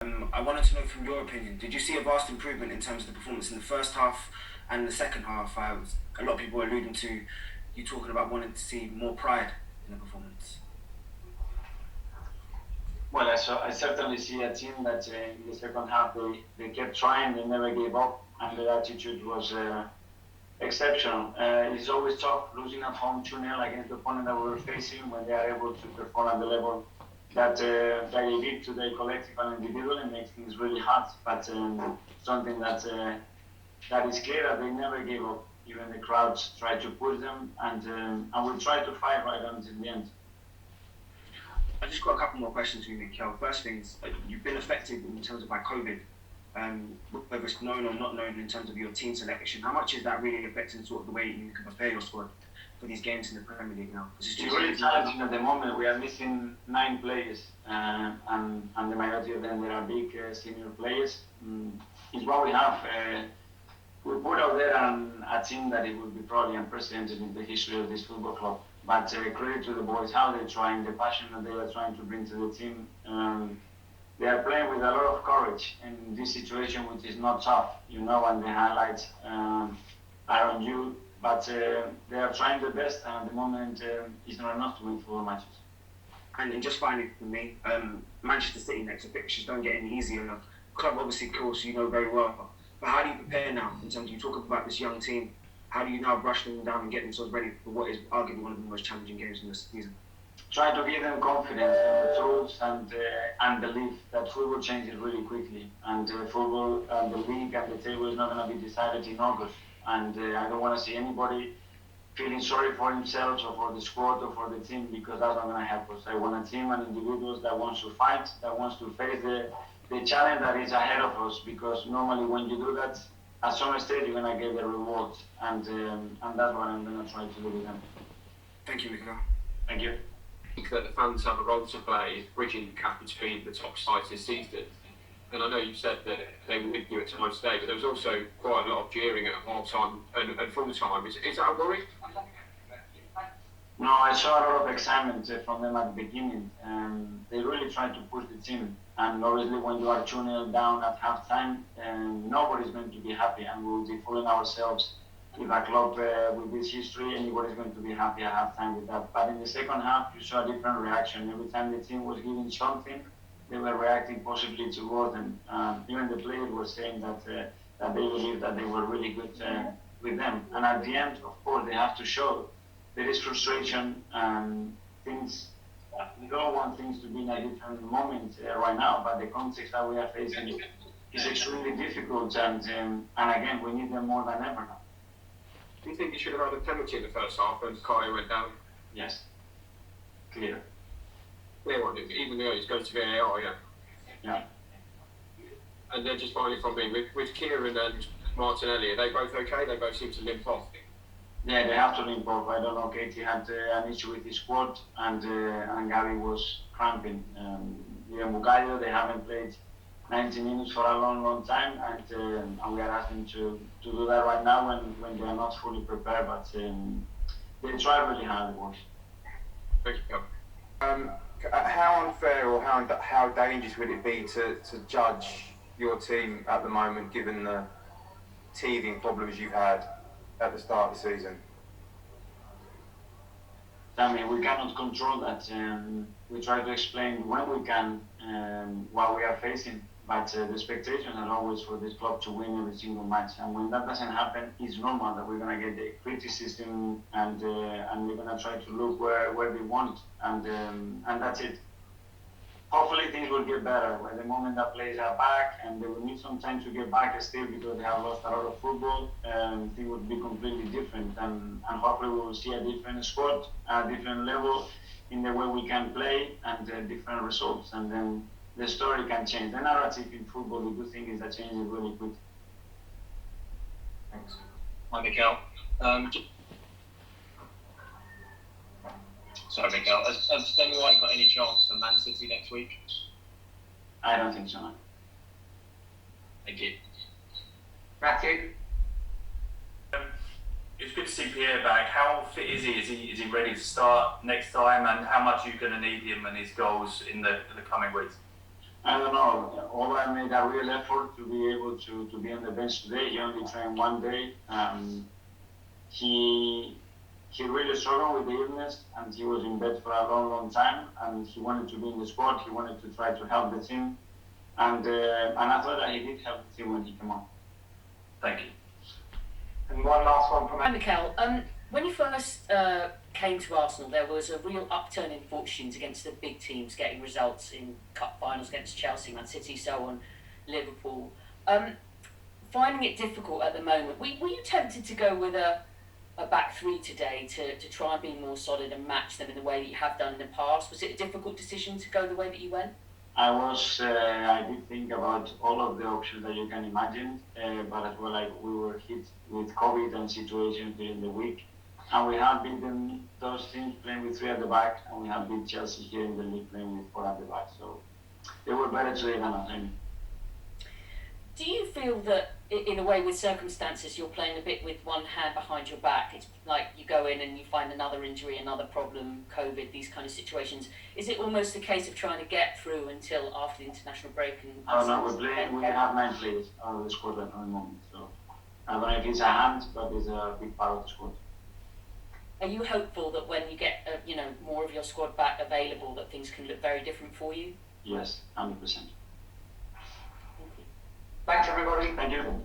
I wanted to know from your opinion, did you see a vast improvement in terms of the performance in the first half and the second half? A lot of people were alluding to you talking about wanting to see more pride in the performance. Well, I certainly see a team that in the second half they kept trying, they never gave up, and their attitude was exceptional. It's always tough losing at home 2-0 against the opponent that we were facing when they are able to perform at the level that they did today, collective and individual, and makes things really hard. But something that is clear that they never gave up. Even the crowds tried to push them, and we tried to fight right until the end. I just got a couple more questions for you, Mikel. First things, you've been affected in terms of by COVID, whether it's known or not known in terms of your team selection. How much is that really affecting sort of the way you can prepare your squad for these games in the Premier League now? It's really challenging at the moment. We are missing 9 players, and the majority of them are big senior players. It's what we have. We put out there a team that it will be probably unprecedented in the history of this football club. But credit to the boys, how they're trying, the passion that they are trying to bring to the team. They are playing with a lot of courage in this situation, which is not tough, and the highlights are on you. But they are trying their best, and at the moment, it's not enough to win 4 matches. And just finally for me, Manchester City next, the fixtures don't get any easier. Club obviously, of course, you know very well. But how do you prepare now in terms of, you talk about this young team, how do you now brush them down and get themselves ready for what is arguably one of the most challenging games in this season? Try to give them confidence and the tools and belief that football changes really quickly. And football, the league and the table is not going to be decided in August. And I don't want to see anybody feeling sorry for themselves or for the squad or for the team, because that's not going to help us. I want a team and individuals that wants to fight, that wants to face the challenge that is ahead of us, because normally when you do that, at some stage you're going to get the reward, and that's what I'm going to try to do with them. Thank you, Mikel. Thank you. I think that the fans have a role to play bridging the gap between the top sides this season. And I know you said that they were with you at times today, but there was also quite a lot of jeering at half-time and full-time. Is that a worry? No, I saw a lot of excitement from them at the beginning. They really tried to push the team. And obviously when you are 2-0 down at half-time, nobody's going to be happy, and we'll be fooling ourselves. If a club with this history, anybody's going to be happy at half-time with that. But in the second half, you saw a different reaction. Every time the team was giving something, they were reacting positively towards them. Even the players were saying that they believed that they were really good with them. And at the end, of course, they have to show there is frustration. We don't want things to be in a different moment right now, but the context that we are facing is extremely difficult, and again, we need them more than ever now. Do you think you should have had a penalty in the first half when Kaya went down? Yes. Clear. Clear one, even though it's going to VAR, yeah? Yeah. And then just finally from me, with Kieran and Martinelli, are they both okay? They both seem to limp off. Yeah, they have to limp off. I don't know, Katie had an issue with his quad, and Gary was cramping. Even Bukayo, they haven't played 90 minutes for a long time, and we are asking to do that right now when they are not fully prepared, but they try really hard, of course. Thank you, how unfair or how dangerous would it be to judge your team at the moment, given the teething problems you've had at the start of the season? I mean, we cannot control that. We try to explain when we can what we are facing, but the expectations are always for this club to win every single match. And when that doesn't happen, it's normal that we're going to get the criticism, and we're going to try to look where they want, and that's it. Hopefully things will get better. When the moment that players are back, and they will need some time to get back still because they have lost a lot of football, things would be completely different. And hopefully we will see a different squad, a different level in the way we can play, and different results. And then the story can change. The narrative in football, the good thing is that changes really quick. Thanks. Hi, Mikel. Sorry, Mikel. Has Demi White got any chance for Man City next week? I don't think so. Thank you. Matthew? It's good to see Pierre back. How fit is he? Is he ready to start next time? And how much are you going to need him and his goals in the coming weeks? I don't know. Ola made a real effort to be able to be on the bench today. He only trained one day. He really struggled with the illness, and he was in bed for a long, long time. And he wanted to be in the squad. He wanted to try to help the team, and I thought that he did help the team when he came on. Thank you. And one last one from Hi, Mikel. When you first came to Arsenal, there was a real upturn in fortunes against the big teams, getting results in cup finals against Chelsea, Man City, so on, Liverpool. Finding it difficult at the moment, were you tempted to go with a back three today to try and be more solid and match them in the way that you have done in the past? Was it a difficult decision to go the way that you went? I did think about all of the options that you can imagine, but as well, like, we were hit with COVID and situations during the week, and we have beaten those teams playing with three at the back, and we have beat Chelsea here in the league playing with four at the back. So they were better today than at home. Do you feel that, in a way, with circumstances, you're playing a bit with one hand behind your back? It's like you go in and you find another injury, another problem, COVID, these kind of situations. Is it almost a case of trying to get through until after the international break? Oh no, we have 9 players out of the squad at the moment. So I don't know if it's a hand, but it's a big part of the squad. Are you hopeful that when you get more of your squad back available, that things can look very different for you? Yes, 100%. Thanks everybody. Thank you.